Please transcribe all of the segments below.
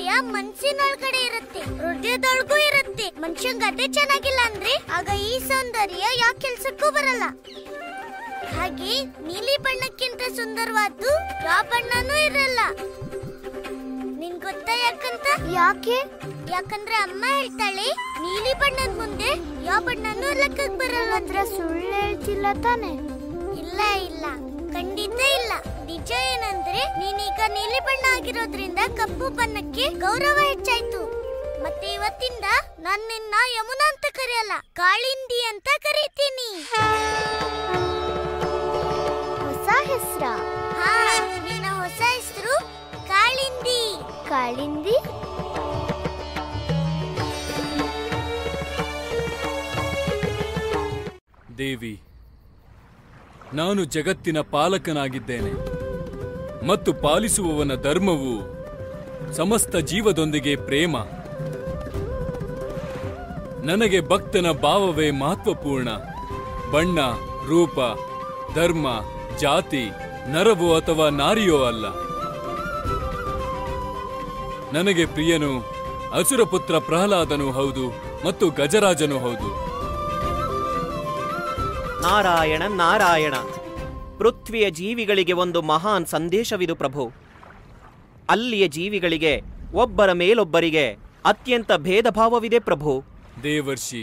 ಸೌಂದರ್ಯ ಮನ್ಸಿನೊಳಗಡೆ ಇರುತ್ತೆ, ಹೃದಯದೊಳಗೂ ಇರುತ್ತೆ. ಮನುಷ್ಯಂಗ ಅದೇ ಚೆನ್ನಾಗಿಲ್ಲ ಅಂದ್ರೆ ಆಗ ಈ ಸೌಂದರ್ಯ ಯಾವ ಕೆಲ್ಸಕ್ಕೂ ಬರಲ್ಲ. ಹಾಗೆ ನೀಲಿ ಬಣ್ಣಕ್ಕಿಂತ ಸುಂದರವಾದ್ದು ಯಾವ ಬಣ್ಣನೂ ಇರಲ್ಲ. ನಿನ್ ಗೊತ್ತಾ ಯಾಕಂತ? ಯಾಕಂದ್ರೆ ಅಮ್ಮ ಹೇಳ್ತಾಳೆ, ನೀಲಿ ಬಣ್ಣದ ಮುಂದೆ ಯಾವ ಬಣ್ಣನೂ ಲೆಕ್ಕಕ್ಕೆ ಬರಲ್ಲ. ಅಂದ್ರೆ ಸುಳ್ಳು ಹೇಳ್ತಿಲ್ಲ ತಾನೆ? ಇಲ್ಲ ಇಲ್ಲ, ಖಂಡಿತ ಇಲ್ಲ. ನಿಜ ಏನಂದ್ರೆ ನೀನೀಗ ನೀಲಿ ಬಣ್ಣ ಆಗಿರೋದ್ರಿಂದ ಕಪ್ಪು ಬಣ್ಣಕ್ಕೆ ಗೌರವ ಹೆಚ್ಚಾಯ್ತು. ಮತ್ತೆ ಇವತ್ತಿಂದ ನಾನು ನಿನ್ನ ಯಮುನಾ ಅಂತ ಕರೆಯಲ್ಲ, ಕಾಳಿಂದಿ ಅಂತ ಕರೀತೀನಿ. ಹೊಸ ಹೆಸರ? ಹಾ, ನಿನ್ನ ಹೊಸ ಹೆಸರು ಕಾಳಿಂದಿ. ಕಾಳಿಂದಿ? ದೇವಿ, ನಾನು ಜಗತ್ತಿನ ಪಾಲಕನಾಗಿದ್ದೇನೆ ಮತ್ತು ಪಾಲಿಸುವವನ ಧರ್ಮವು ಸಮಸ್ತ ಜೀವದೊಂದಿಗೆ ಪ್ರೇಮ. ನನಗೆ ಭಕ್ತನ ಭಾವವೇ ಮಹತ್ವಪೂರ್ಣ. ಬಣ್ಣ, ರೂಪ, ಧರ್ಮ, ಜಾತಿ, ನರವೋ ಅಥವಾ ನಾರಿಯೋ ಅಲ್ಲ. ನನಗೆ ಪ್ರಿಯನು ಅಸುರಪುತ್ರ ಪ್ರಹ್ಲಾದನೂ ಹೌದು ಮತ್ತು ಗಜರಾಜನೂ ಹೌದು. ನಾರಾಯಣ ನಾರಾಯಣ. ಪೃಥ್ವಿಯ ಜೀವಿಗಳಿಗೆ ಒಂದು ಮಹಾನ್ ಸಂದೇಶವಿದು ಪ್ರಭು. ಅಲ್ಲಿಯ ಜೀವಿಗಳಿಗೆ ಒಬ್ಬರ ಮೇಲೊಬ್ಬರಿಗೆ ಅತ್ಯಂತ ಭೇದ ಭಾವವಿದೆ ಪ್ರಭು. ದೇವರ್ಷಿ,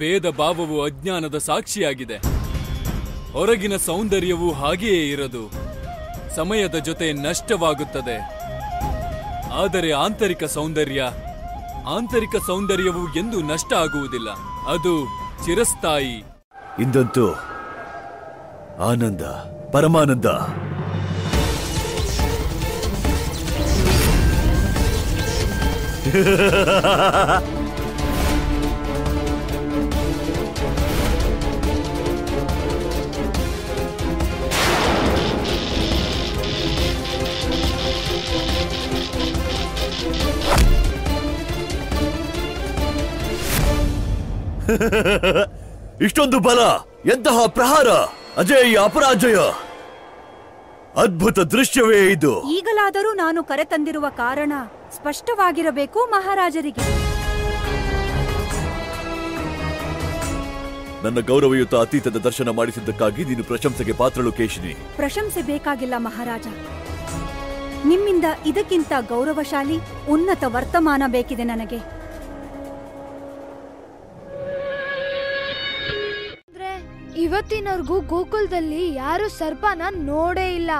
ಭೇದ ಭಾವವು ಅಜ್ಞಾನದ ಸಾಕ್ಷಿಯಾಗಿದೆ. ಹೊರಗಿನ ಸೌಂದರ್ಯವು ಹಾಗೆಯೇ ಇರದು, ಸಮಯದ ಜೊತೆ ನಷ್ಟವಾಗುತ್ತದೆ. ಆದರೆ ಆಂತರಿಕ ಸೌಂದರ್ಯವು ಎಂದೂ ನಷ್ಟ ಆಗುವುದಿಲ್ಲ, ಅದು ಚಿರಸ್ಥಾಯಿ. ಇಂದಂತೂ ಆನಂದ, ಪರಮಾನಂದ. ಇಷ್ಟೊಂದು ಬಲ, ಎಂತಹ ಪ್ರಹಾರ! ಅಜೇಯ ಅಪರಾಜಯ! ಅದ್ಭುತ ದೃಶ್ಯವೇ ಇದು. ಈಗಲಾದರೂ ನಾನು ಕರೆತಂದಿರುವ ಕಾರಣ ಸ್ಪಷ್ಟವಾಗಿರಬೇಕು ಮಹಾರಾಜರಿಗೆ. ನನ್ನ ಗೌರವಯುತ ಅತೀತದ ದರ್ಶನ ಮಾಡಿಸಿದ್ದಕ್ಕಾಗಿ ನೀನು ಪ್ರಶಂಸೆಗೆ ಪಾತ್ರಳು ಕೇಶಿನಿ. ಪ್ರಶಂಸೆ ಬೇಕಾಗಿಲ್ಲ ಮಹಾರಾಜ. ನಿಮ್ಮಿಂದ ಇದಕ್ಕಿಂತ ಗೌರವಶಾಲಿ ಉನ್ನತ ವರ್ತಮಾನ ಬೇಕಿದೆ ನನಗೆ. ಇವತ್ತಿನವರೆಗೂ ಗೋಕುಲದಲ್ಲಿ ಯಾರು ಸರ್ಪನ ನೋಡೇ ಇಲ್ಲ.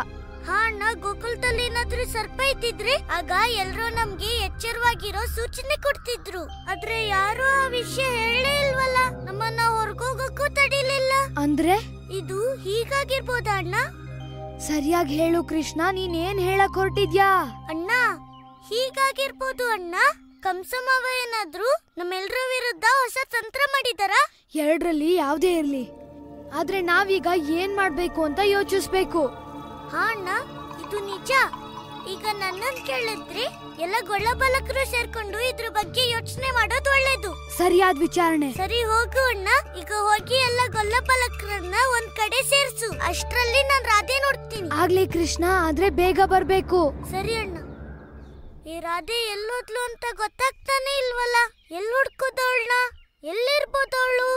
ಹಾ ಅಣ್ಣ, ಗೋಕುಲದಲ್ಲಿ ಏನಾದ್ರೂ ಸರ್ಪ ಇದ್ದಿದ್ರೆ ಆಗ ಎಲ್ರೂ ನಮ್ಗೆ ಎಚ್ಚರವಾಗಿರೋ ಸೂಚನೆ ಕೊಡ್ತಿದ್ರು. ಆದ್ರೆ ಯಾರು ಆ ವಿಷಯ ಹೇಳೇ ಇಲ್ವಲ್ಲ, ನಮ್ಮನ್ನ ಹೊರಗೋಗಕ್ಕೂ ತಡಿಲಿಲ್ಲ. ಅಂದ್ರೆ ಇದು ಹೀಗಾಗಿರ್ಬೋದಾ ಅಣ್ಣ? ಸರಿಯಾಗಿ ಹೇಳು ಕೃಷ್ಣ, ನೀನ್ ಏನ್ ಹೇಳಕ್ ಹೊರಟಿದ್ಯಾ? ಅಣ್ಣ, ಹೀಗಾಗಿರ್ಬೋದು ಅಣ್ಣ. ಕಂಸಮಾವ ಏನಾದ್ರೂ ನಮ್ಮೆಲ್ರ ವಿರುದ್ಧ ಹೊಸ ತಂತ್ರ ಮಾಡಿದಾರ? ಎರಡರಲ್ಲಿ ಯಾವ್ದೇ ಇರ್ಲಿ, ಆದ್ರೆ ನಾವೀಗ ಏನ್ ಮಾಡ್ಬೇಕು ಅಂತ ಯೋಚಿಸ್ಬೇಕು. ಹಾ ಅಣ್ಣ, ಇದು ನಿಜ. ಈಗ ನನ್ನನ್ ಕೇಳಿದ್ರೆ ಎಲ್ಲ ಗೊಳ್ಳಬಲಕರು ಸೇರ್ಕೊಂಡು ಇದ್ರ ಬಗ್ಗೆ ಯೋಚನೆ ಮಾಡೋದು ಒಳ್ಳೇದು. ಸರಿಯಾದ ವಿಚಾರಣೆ. ಸರಿ, ಹೋಗು ಅಣ್ಣ. ಈಗ ಹೋಗಿ ಎಲ್ಲ ಗೊಲ್ಲಬಲಕರನ್ನ ಒಂದ್ ಕಡೆ ಸೇರ್ಸು. ಅಷ್ಟ್ರಲ್ಲಿ ನಾನ್ ರಾಧೆ ನೋಡ್ತೀನಿ. ಆಗ್ಲಿ ಕೃಷ್ಣ, ಆದ್ರೆ ಬೇಗ ಬರ್ಬೇಕು. ಸರಿ ಅಣ್ಣ. ಈ ರಾಧೆ ಎಲ್ಲೋದ್ಲು ಅಂತ ಗೊತ್ತಾಗ್ತಾನೆ ಇಲ್ವಲ್ಲ. ಎಲ್ಲಿ ಹುಡ್ಕೋದವಳನ್ನ? ಎಲ್ಲಿರ್ಬೋದವಳು?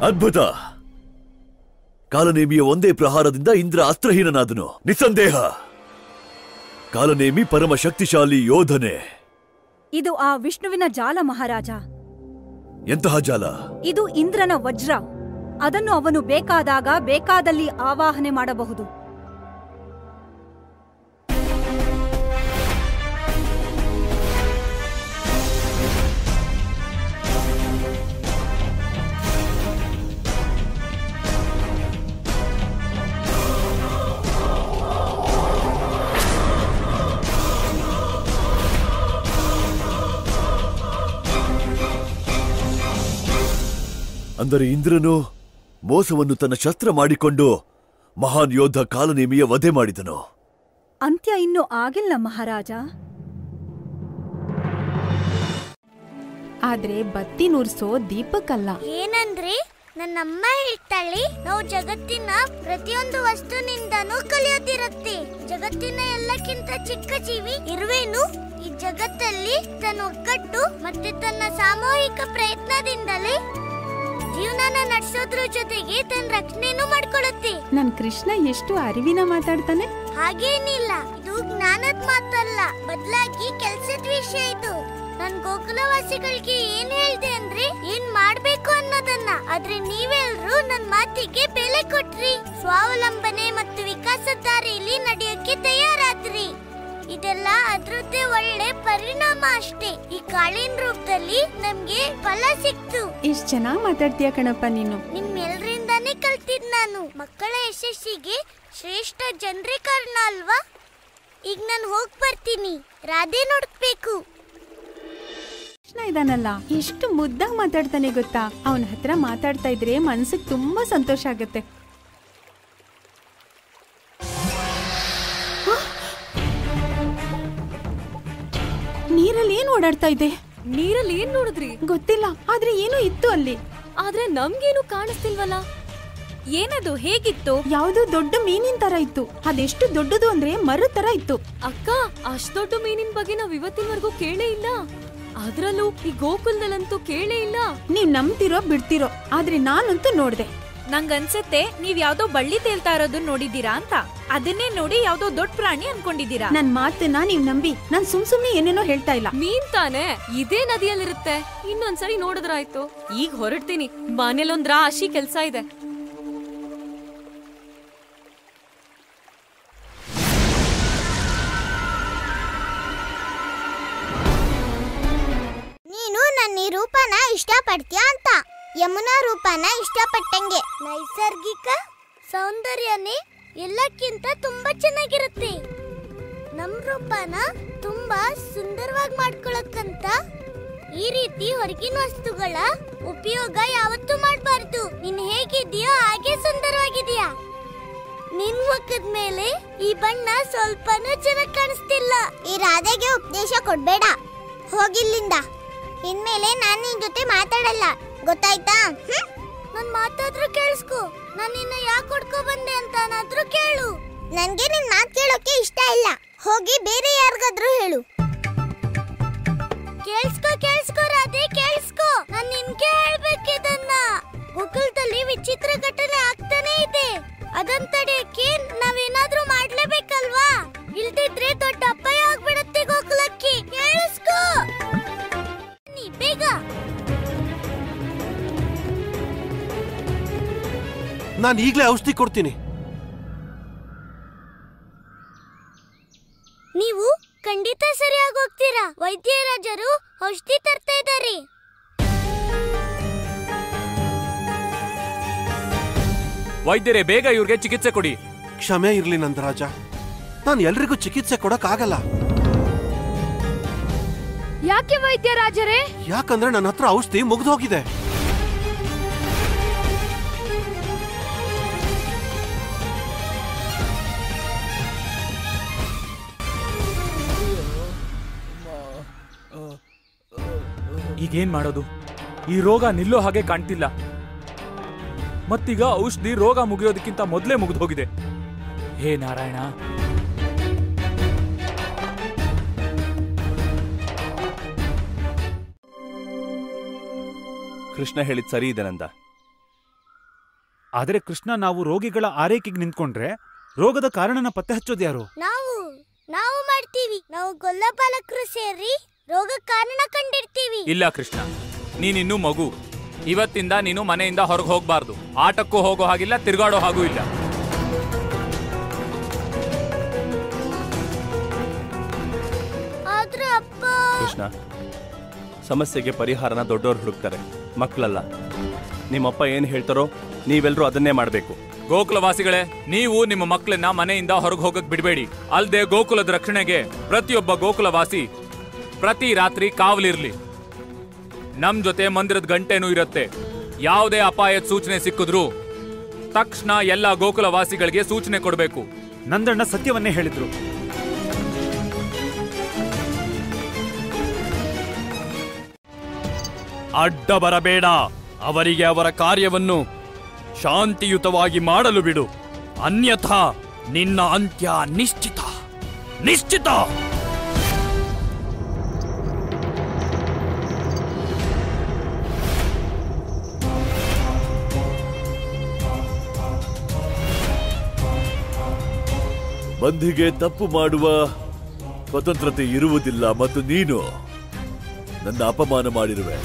ಅದ್ಭುತ! ಕಾಲನೇಮಿಯ ಒಂದೇ ಪ್ರಹಾರದಿಂದ ಇಂದ್ರ ಅಸ್ತ್ರಹೀನನಾದನು. ನಿಸ್ಸಂದೇಹ ಕಾಲನೇಮಿ ಪರಮ ಶಕ್ತಿಶಾಲಿ ಯೋಧನೆ. ಇದು ಆ ವಿಷ್ಣುವಿನ ಜಾಲ ಮಹಾರಾಜ. ಎಂತಹ ಜಾಲ? ಇದು ಇಂದ್ರನ ವಜ್ರ. ಅದನ್ನು ಅವನು ಬೇಕಾದಾಗ ಬೇಕಾದಲ್ಲಿ ಆವಾಹನೆ ಮಾಡಬಹುದು. ಅಂದರೆ ಇಂದ್ರನು ಮೋಸವನ್ನು ತನ್ನ ಶಸ್ತ್ರ ಮಾಡಿಕೊಂಡು ಮಹಾನ್ ಯೋಧ ಕಾಲನೇಮಿಯ ವಧೆ ಮಾಡಿದನು. ಅಂತ್ಯ ಇನ್ನೂ ಆಗಿಲ್ಲ ಮಹಾರಾಜ. ಆದ್ರೆ ಬತ್ತಿ ನುರ್ಸೋ ದೀಪಕ್ಕಲ್ಲ. ಏನಂದ್ರೆ ನನ್ನಮ್ಮ ಹೇಳ್ತಾಳೆ, ನಾವು ಜಗತ್ತಿನ ಪ್ರತಿಯೊಂದು ವಸ್ತುನಿಂದನೂ ಕಲಿಯೋದಿರುತ್ತೆ. ಜಗತ್ತಿನ ಎಲ್ಲಕ್ಕಿಂತ ಚಿಕ್ಕ ಜೀವಿ ಇರುವೇನು ಈ ಜಗತ್ತಲ್ಲಿ ತನ್ನ ಒಗ್ಗಟ್ಟು ಮತ್ತೆ ತನ್ನ ಸಾಮೂಹಿಕ ಪ್ರಯತ್ನದಿಂದಲೇ ಜೀವನನ ನಡೆಸೋದ್ರ ಜೊತೆಗೆ ತನ್ನ ರಕ್ಷಣೆನೂ ಮಾಡ್ಕೊಳ್ಳುತ್ತೆ. ನನ್ ಕೃಷ್ಣ ಎಷ್ಟು ಅರಿವಿನ ಮಾತಾಡ್ತಾನೆ. ಹಾಗೇನಿಲ್ಲ, ಇದು ಜ್ಞಾನದ ಮಾತಲ್ಲ, ಬದಲಾಗಿ ಕೆಲ್ಸದ ವಿಷಯ ಇದು. ನನ್ ಗೋಕುಲವಾಸಿಗಳಿಗೆ ಏನ್ ಹೇಳ್ದೆ ಅಂದ್ರೆ ಏನ್ ಮಾಡ್ಬೇಕು ಅನ್ನೋದನ್ನ. ಆದ್ರೆ ನೀವೆಲ್ರೂ ನನ್ ಮಾತಿಗೆ ಬೆಲೆ ಕೊಟ್ರಿ, ಸ್ವಾವಲಂಬನೆ ಮತ್ತು ವಿಕಾಸದ ದಾರಿಯಲ್ಲಿ ನಡೆಯೋಕೆ ತಯಾರಾದ್ರಿ. ಇದೆಲ್ಲ ಅದ್ರದ್ದೇ ಒಳ್ಳೆ ಪರಿಣಾಮ ಅಷ್ಟೇ. ಈ ಕಾಳಿನ ರೂಪದಲ್ಲಿ ನಮ್ಗೆ ಫಲ ಸಿಕ್ತು. ಎಷ್ಟ್ ಚೆನ್ನಾಗ್ ಮಾತಾಡ್ತೀಯ ಕಣಪ್ಪ ನೀನು. ನಿಮ್ಮೆಲ್ಲರಿಂದಾನೇ ಕಲ್ತಿದ್ ನಾನು. ಮಕ್ಕಳ ಯಶಸ್ಸಿಗೆ ಶ್ರೇಷ್ಠ ಜನರೇ ಕಾರಣ ಅಲ್ವಾ? ಈಗ ನಾನು ಹೋಗ್ ಬರ್ತೀನಿ, ರಾಧೆ ನೋಡ್ಬೇಕು. ಕೃಷ್ಣ ಇದಾನಲ್ಲ, ಎಷ್ಟು ಮುದ್ದಾಗ್ ಮಾತಾಡ್ತಾನೆ ಗೊತ್ತಾ. ಅವನ ಹತ್ರ ಮಾತಾಡ್ತಾ ಇದ್ರೆ ಮನ್ಸಿಗೆ ತುಂಬಾ ಸಂತೋಷ ಆಗತ್ತೆ. ನೀರಲ್ಲಿ ಏನ್ ಓಡಾಡ್ತಾ ಇದೆ? ನೀರಲ್ಲಿ ಏನ್ ನೋಡಿದ್ರಿ? ಗೊತ್ತಿಲ್ಲ, ಆದ್ರೆ ಏನೋ ಇತ್ತು ಅಲ್ಲಿ. ಆದ್ರೆ ನಮ್ಗೇನು ಕಾಣಿಸ್ತಿಲ್ವಲ್ಲ. ಏನದು? ಹೇಗಿತ್ತು? ಯಾವ್ದೋ ದೊಡ್ಡ ಮೀನಿನ ತರ ಇತ್ತು. ಅದೆಷ್ಟು ದೊಡ್ಡದು ಅಂದ್ರೆ ಮರದ ತರ ಇತ್ತು. ಅಕ್ಕ, ಅಷ್ಟ್ ದೊಡ್ಡ ಮೀನಿನ ಬಗ್ಗೆ ನಾವ್ ಇವತ್ತಿನವರೆಗೂ ಕೇಳೇ ಇಲ್ಲ. ಅದ್ರಲ್ಲೂ ಈ ಗೋಕುಲದಲ್ಲಂತೂ ಕೇಳೇ ಇಲ್ಲ. ನೀವ್ ನಂಬ್ತಿರೋ ಬಿಡ್ತಿರೋ, ಆದ್ರೆ ನಾನಂತೂ ನೋಡ್ದೆ. ನಂಗನ್ಸತ್ತೆ ನೀವ್ ಯಾವ್ದೋ ಬಳ್ಳಿ ತೇಲ್ತಾ ಇರೋದನ್ನ ನೋಡಿದೀರಾ ಅಂತ. ಅದನ್ನೇ ನೋಡಿ ಯಾವ್ದೋ ದೊಡ್ಡ ಪ್ರಾಣಿ ಅನ್ಕೊಂಡಿದೀರಾ. ನನ್ ಮಾತನ್ನ ನೀವ್ ನಂಬಿ ನಾನ್ ಸುಮ್ನೆ ಏನೇನೋ ಹೇಳ್ತಾ ಇಲ್ಲ. ಮೀನ್ ತಾನೆ, ಇದೇ ನದಿಯಲ್ಲಿರುತ್ತೆ. ಇನ್ನೊಂದ್ಸರಿ ನೋಡಿದ್ರಾಯ್ತು. ಈಗ ಹೊರಡ್ತೀನಿ, ಮನೇಲೊಂದ್ ರಾಶಿ ಕೆಲ್ಸ ಇದೆ. ನೀನು ನನ್ನ ಈ ರೂಪನ ಇಷ್ಟಪಡ್ತೀಯ ಅಂತ. ಯಮುನಾ ರೂಪನ ಇಷ್ಟಪಟ್ಟಂಗೆ. ನೈಸರ್ಗಿಕ ಸೌಂದರ್ಯನೇ ಎಲ್ಲಕ್ಕಿಂತ ತುಂಬಾ ಚೆನ್ನಾಗಿರುತ್ತೆ. ನಮ್ ರೂಪನ ತುಂಬಾ ಸುಂದರವಾಗಿ ಮಾಡ್ಕೊಳಕ್ಕಂತ ಈ ರೀತಿ ಹೊರಗಿನ ವಸ್ತುಗಳ ಉಪಯೋಗ ಯಾವತ್ತೂ ಮಾಡಬಾರ್ದು. ನೀನ್ ಹೇಗಿದೆಯೋ ಹಾಗೆ ಸುಂದರವಾಗಿದೆಯಾ. ನಿನ್ ಮುಖದ ಮೇಲೆ ಈ ಬಣ್ಣ ಸ್ವಲ್ಪನೂ ಚೆನ್ನಾಗಿ ಕಾಣಿಸ್ತಿಲ್ಲ. ಈ ರಾಧೆಗೆ ಉಪದೇಶ ಕೊಡ್ಬೇಡ, ಹೋಗಿಲ್ಲಿಂದ. ಇನ್ಮೇಲೆ ನಾನ್ ನಿನ್ ಜೊತೆ ಮಾತಾಡಲ್ಲ, ಗೊತ್ತಾಯ್ತಾ? ನನ್ ಮಾತಾದ್ರೂ ಕೇಳಿಸ್ಕೊ. ನಾನು ನಿನ್ನ ಯಾಕೆ ಹೊಡ್ಕೊ ಬಂದೆ ಅಂತಾನಾದ್ರೂ ಕೇಳು. ನನ್ಗೆ ನಿನ್ ಮಾತು ಕೇಳೋಕೆ ಇಷ್ಟ ಇಲ್ಲ. ಹೋಗಿ ಬೇರೆ ಯಾರಿಗಾದ್ರೂ ಹೇಳು. ಕೇಳಿಸ್ಕೊ ರಾಧೆ, ಕೇಳಿಸ್ಕೊ. ನಾನ್ ನಿನ್ಗೆ ಹೇಳ್ಬೇಕಿದನ್ನ. ಗೋಕುಲದಲ್ಲಿ ವಿಚಿತ್ರ ಘಟನೆ ಆಗ್ತಾನೆ ಇದೆ. ಅದನ್ನ ತಡೆಯಕ್ಕೆ ನಾವೇನಾದ್ರೂ ಮಾಡ್ಲೇಬೇಕಲ್ವಾ? ಇಲ್ದಿದ್ರೆ ದೊಡ್ಡ ಅಪಾಯ ಆಗ್ಬಿಡುತ್ತೆ ಗೋಕುಲಕ್ಕೆ. ಕೇಳಿಸ್ಕೊ ಬೇಗ. ನಾನು ಈಗಲೇ ಔಷಧಿ ಕೊಡ್ತೀನಿ. ನೀವು ಖಂಡಿತ ಸರಿಯಾಗಿ ಹೋಗ್ತೀರಾ. ವೈದ್ಯರಾಜರು ಔಷಧಿ ತರ್ತಾ ಇದ್ದಾರೆ. ವೈದ್ಯರೇ, ಬೇಗ ಇವ್ರಿಗೆ ಚಿಕಿತ್ಸೆ ಕೊಡಿ. ಕ್ಷಮೆ ಇರ್ಲಿ ನಂದರಾಜ, ನಾನು ಎಲ್ರಿಗೂ ಚಿಕಿತ್ಸೆ ಕೊಡಕ್ ಆಗಲ್ಲ. ಯಾಕೆ ವೈದ್ಯರಾಜರೇ? ಯಾಕಂದ್ರೆ ನನ್ನ ಹತ್ರ ಔಷಧಿ ಮುಗ್ದೋಗಿದೆ. ಈಗೇನ್ ಮಾಡೋದು? ಈ ರೋಗ ನಿಲ್ಲೋ ಹಾಗೆ ಕಾಣ್ತಿಲ್ಲ. ಮತ್ತೀಗ ಔಷಧಿ ರೋಗ ಮುಗಿಯೋದಕ್ಕಿಂತ ಮೊದಲೇ ಮುಗಿದೋಗಿದೆ. ಹೇ ನಾರಾಯಣ. ಕೃಷ್ಣ ಹೇಳಿದ್ ಸರಿ ಇದೆ ನಂದ. ಆದ್ರೆ ಕೃಷ್ಣ, ನಾವು ರೋಗಿಗಳ ಆರೈಕೆಗೆ ನಿಂತ್ಕೊಂಡ್ರೆ ರೋಗದ ಕಾರಣನ ಪತ್ತೆ ಹಚ್ಚೋದು ಯಾರು? ನಾವು ಮಾಡ್ತೀವಿ. ನಾವು ಗೊಲ್ಲಪಾಲಕರು ಸೇರಿ ರೋಗ ಕಾರಣ ಕಂಡಿಡ್ತೀವಿ. ಇಲ್ಲ ಕೃಷ್ಣ, ನೀನಿನ್ನೂ ಮಗು. ಇವತ್ತಿಂದ ನೀನು ಮನೆಯಿಂದ ಹೊರಗೆ ಹೋಗ್ಬಾರ್ದು. ಆಟಕ್ಕೂ ಹೋಗೋ ಹಾಗಿಲ್ಲ, ತಿರ್ಗಾಡೋ ಹಾಗೂ ಇಲ್ಲ. ಕೃಷ್ಣ, ಸಮಸ್ಯೆಗೆ ಪರಿಹಾರನ ದೊಡ್ಡವರು ಹುಡುಕ್ತಾರೆ, ಮಕ್ಕಳಲ್ಲ. ನಿಮ್ಮಪ್ಪ ಏನ್ ಹೇಳ್ತಾರೋ ನೀವೆಲ್ಲರೂ ಅದನ್ನೇ ಮಾಡಬೇಕು. ಗೋಕುಲವಾಸಿಗಳೇ, ನೀವು ನಿಮ್ಮ ಮಕ್ಕಳನ್ನ ಮನೆಯಿಂದ ಹೊರಗೆ ಹೋಗಕ್ ಬಿಡಬೇಡಿ. ಅಲ್ಲದೆ ಗೋಕುಲದ ರಕ್ಷಣೆಗೆ ಪ್ರತಿಯೊಬ್ಬ ಗೋಕುಲವಾಸಿ ಪ್ರತಿ ರಾತ್ರಿ ಕಾವಲಿರ್ಲಿ. ನಮ್ ಜೊತೆ ಮಂದಿರದ ಗಂಟೆನೂ ಇರುತ್ತೆ. ಯಾವುದೇ ಅಪಾಯದ ಸೂಚನೆ ಸಿಕ್ಕಿದ್ರು ತಕ್ಷಣ ಎಲ್ಲ ಗೋಕುಲವಾಸಿಗಳಿಗೆ ಸೂಚನೆ ಕೊಡಬೇಕು. ನಂದಣ್ಣ ಸತ್ಯವನ್ನೇ ಹೇಳಿದ್ರು. ಅಡ್ಡ ಬರಬೇಡ, ಅವರಿಗೆ ಅವರ ಕಾರ್ಯವನ್ನು ಶಾಂತಿಯುತವಾಗಿ ಮಾಡಲು ಬಿಡು. ಅನ್ಯಥಾ ನಿನ್ನ ಅಂತ್ಯ ನಿಶ್ಚಿತ ನಿಶ್ಚಿತ. ಬಂಧಿಗೆ ತಪ್ಪು ಮಾಡುವ ಸ್ವತಂತ್ರತೆ ಇರುವುದಿಲ್ಲ ಮತ್ತು ನೀನು ನನ್ನ ಅಪಮಾನ ಮಾಡಿರುವೆ.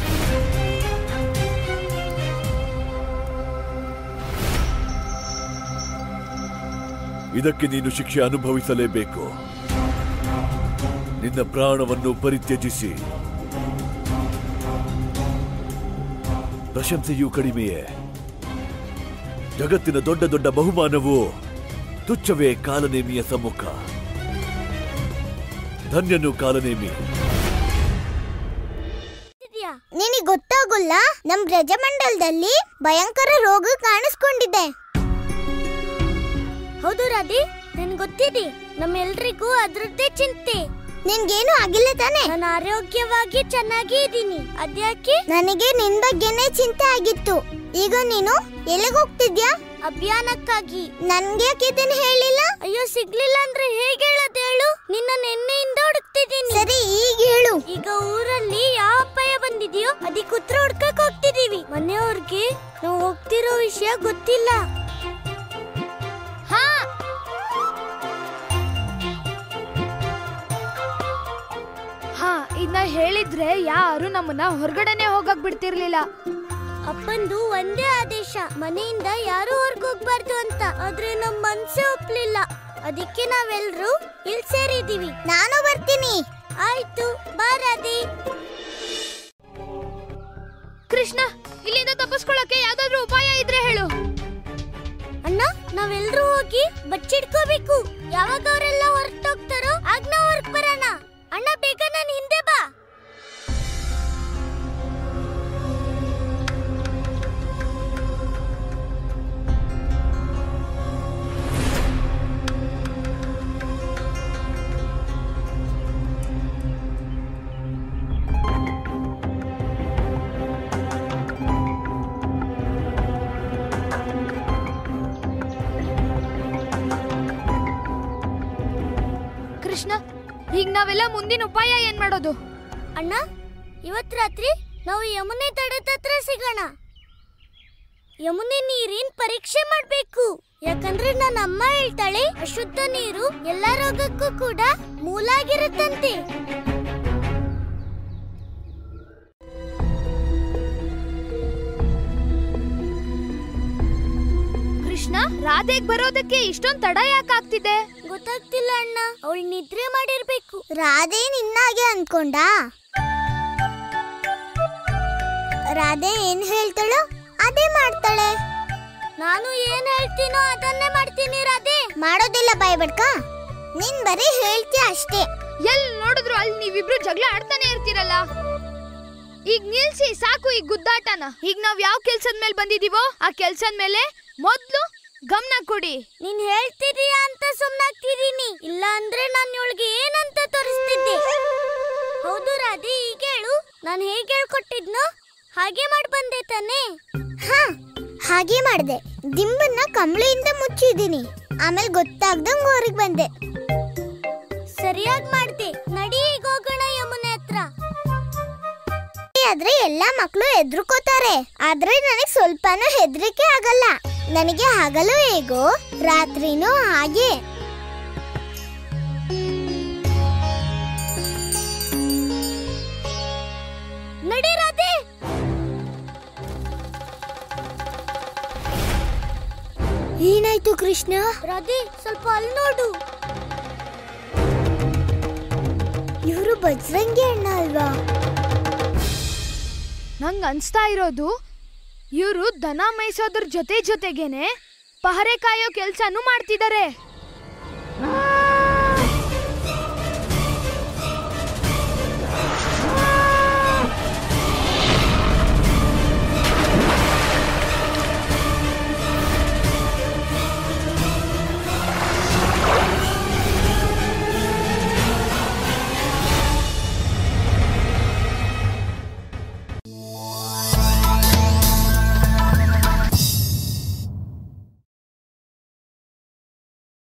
ಇದಕ್ಕೆ ನೀನು ಶಿಕ್ಷೆ ಅನುಭವಿಸಲೇಬೇಕು. ನಿನ್ನ ಪ್ರಾಣವನ್ನು ಪರಿತ್ಯಜಿಸಿ. ಪ್ರಶಂಸೆಯೂ ಕಡಿಮೆಯೇ. ಜಗತ್ತಿನ ದೊಡ್ಡ ದೊಡ್ಡ ಬಹುಮಾನವು ತುಚ್ಛವೇ ಕಾಲನೇಮಿಯ ಸಮ್ಮುಖ. ಧನ್ಯನು ಕಾಲನೇಮಿ. ನಿನಗೆ ಗೊತ್ತಾಗುಲ್ಲ, ನಮ್ ಬ್ರಜಮಂಡಲದಲ್ಲಿ ಭಯಂಕರ ರೋಗ ಕಾಣಿಸ್ಕೊಂಡಿದೆ. ಹೌದು ರಾಧೆ, ನನ್ ಗೊತ್ತಿದೆ. ನಮ್ಮೆಲ್ರಿಗೂ ಅದ್ರದ್ದೇ ಚಿಂತೆ. ನಿನ್ಗೇನು ಆಗಿಲ್ಲ ತಾನೆ? ನಾನು ಆರೋಗ್ಯವಾಗಿ ಚೆನ್ನಾಗಿ ಇದ್ದೀನಿ. ಅದ್ಯಾಕೆ? ನನಗೆ ನಿನ್ ಬಗ್ಗೆನೇ ಚಿಂತೆ ಆಗಿತ್ತು. ಈಗ ನೀನು ಎಲ್ಲಿಗೆ ಹೋಗ್ತಿದ್ಯಾ? ಅಭಿಯಾನಕ್ಕಾಗಿ. ನನ್ಗೆ ಯಾಕೆ ಇದನ್ನ ಹೇಳಿಲ್ಲ? ಅಯ್ಯೋ, ಸಿಗ್ಲಿಲ್ಲ ಅಂದ್ರೆ ಹೇಗೆ ಹೇಳೋದು ಹೇಳು? ನಿನ್ನ ನೆನ್ನೆಯಿಂದ ಹುಡುಕ್ತಿದ್ದೀನಿ. ಸರಿ, ಈಗ ಹೇಳು. ಈಗ ಊರಲ್ಲಿ ಯಾವ ಅಪಾಯ ಬಂದಿದೆಯೋ ಅದಕ್ಕೆ ಉತ್ತರ ಹುಡ್ಕಕ್ ಹೋಗ್ತಿದೀವಿ. ಮನೆಯವ್ರಿಗೆ ನಾವು ಹೋಗ್ತಿರೋ ವಿಷಯ ಗೊತ್ತಿಲ್ಲ. ಇದನ್ನ ಹೇಳಿದ್ರೆ ಯಾರು ನಮ್ಮನ್ನ ಹೊರಗಡೆನೆ ಹೋಗಕ್ ಬಿಡ್ತಿರ್ಲಿಲ್ಲ. ಅಪ್ಪಂದು ಒಂದೇ ಆದೇಶ, ಮನೆಯಿಂದ ಯಾರು ಹೊರಗೆ ಹೋಗ್ಬಾರ್ದು ಅಂತ. ಆದ್ರೆ ನಮ್ ಮನ್ಸೇ ಒಪ್ಲಿಲ್ಲ. ಅದಕ್ಕೆ ನಾವೆಲ್ಲರೂ ಇಲ್ಲಿ ಸೇರಿದೀವಿ. ನಾನು ಬರ್ತೀನಿ. ಆಯ್ತು, ಬಾರಾದಿ. ಕೃಷ್ಣ, ಇಲ್ಲಿಂದ ತಪ್ಪಿಸ್ಕೊಳ್ಳಕ್ಕೆ ಯಾವ್ದಾದ್ರು ಉಪಾಯ ಇದ್ರೆ ಹೇಳು. ಅಣ್ಣ, ನಾವೆಲ್ಲರೂ ಹೋಗಿ ಬಚ್ಚಿಡ್ಕೋಬೇಕು. ಯಾವಾಗ ಅವರೆಲ್ಲ ಹೊರಟೋಗ್ತಾರೋ ಆಗ ನಾವು ಹೊರಗ್ ಬರೋಣ. ಅಣ್ಣ, ಬೇಗ ನಾನು ಹಿಂದೆ ಬಾ. ಕೃಷ್ಣ, ಈಗ ನಾವೆಲ್ಲ ಮುಂದಿನ ಉಪಾಯ ಏನ್ ಮಾಡೋದು? ಅಣ್ಣ, ಇವತ್ ರಾತ್ರಿ ನಾವು ಯಮುನೆ ದಡದ ಹತ್ರ ಸಿಗೋಣ. ಯಮುನೆ ನೀರಿನ ಪರೀಕ್ಷೆ ಮಾಡ್ಬೇಕು. ಯಾಕಂದ್ರೆ ನನ್ನ ಅಮ್ಮ ಹೇಳ್ತಾಳೆ, ಅಶುದ್ಧ ನೀರು ಎಲ್ಲ ರೋಗಕ್ಕೂ ಕೂಡ ಮೂಲ ಆಗಿರುತ್ತಂತೆ. ಕೃಷ್ಣ, ರಾಧೆಗ್ ಬರೋದಕ್ಕೆ ಇಷ್ಟೊಂದ್ ತಡ ಯಾಕಾಗ್ತಿದೆ? ಗೊತ್ತಾಗ್ತಿಲ್ಲ ಅಣ್ಣ. ಅವಳು ನಿದ್ರೆ ಮಾಡಿರ್ಬೇಕು. ರಾಧೆ ನಿನ್ನಾಗೆ ಅನ್ಕೊಂಡ? ರಾಧೆ ಏನ್ ಹೇಳ್ತಾಳೋ ಅದೇ ಮಾಡ್ತಾಳೆ. ನಾನು ಏನ್ ಹೇಳ್ತೀನೋ ಅದನ್ನೇ ಮಾಡ್ತೀನಿ. ರಾಧೆ ಮಾಡೋದಿಲ್ಲ, ಭಯಪಡ್ಕ. ನೀನ್ ಬರೀ ಹೇಳ್ತೀಯ ಅಷ್ಟೇ. ಎಲ್ ನೋಡಿದ್ರು ಅಲ್ಲಿ ನೀವಿಬ್ರು ಜಗಳ ಆಡ್ತಾನೆ ಇರ್ತೀರಲ್ಲ. ಈಗ ನಿಲ್ಸಿ ಸಾಕು ಈ ಗುದ್ದಾಟನ. ಈಗ ನಾವ್ ಯಾವ ಕೆಲ್ಸದ ಮೇಲೆ ಬಂದಿದೀವೋ ಆ ಕೆಲ್ಸದ ಮೇಲೆ ಮೊದ್ಲು ಗಮನ ಕೊಡಿ. ನೀನ್ ಹೇಳ್ತಿದೀಯಾ ಅಂತ ಸುಮ್ನಾಗ್ತಿದೀನಿ. ಇಲ್ಲ ಅಂದ್ರೆ ನಾನು ಇವಳಿಗೆ ಏನಂತ ತೋರಿಸ್ತಿದ್ದೆ. ಹೌದು ರಾಧೆ, ಈಗ ಹೇಳು. ನಾನು ಹೇಗೆ ಹೇಳ್ಕೊಟ್ಟಿದ್ನೋ ಹಾಗೆ ಮಾಡಿ ಬಂದೆ ತಾನೆ? ಹಾಗೆ ಮಾಡ್ದೆ. ದಿಂಬನ್ನ ಕಂಬಳಿಯಿಂದ ಮುಚ್ಚಿದೀನಿ. ಆಮೇಲೆ ಗೊತ್ತಾಗ್ದಂಗ್ ಊರಿಗೆ ಬಂದೆ. ಸರಿಯಾಗಿ ಮಾಡ್ದೆ. ನಡಿ, ಈಗ ಹೋಗೋಣ ಯಮುನೆ ಹತ್ರ. ಆದ್ರೆ ಎಲ್ಲಾ ಮಕ್ಕಳು ಹೆದರ್ಕೋತಾರೆ. ಆದ್ರೆ ನನಗೆ ಸ್ವಲ್ಪನೂ ಹೆದರಿಕೆ ಆಗಲ್ಲ. ನನಗೆ ಹಗಲು ಹೇಗೋ ರಾತ್ರಿನೂ ಹಾಗೆ. ನಡಿ ರಾಧೆ. ಏನಾಯ್ತು ಕೃಷ್ಣ? ರಾಧೆ, ಸ್ವಲ್ಪ ಅಲ್ಲಿ ನೋಡು. ಇವರು ಬಜರಂಗಿ ಅಣ್ಣ ಅಲ್ವಾ? ನಂಗ್ ಅನ್ಸ್ತಾ ಇರೋದು ಇವರು ದನ ಮೇಯಿಸೋದ್ರ ಜೊತೆಗೇನೆ ಪಹರೆ ಕಾಯೋ ಕೆಲ್ಸನೂ ಮಾಡ್ತಿದ್ದಾರೆ.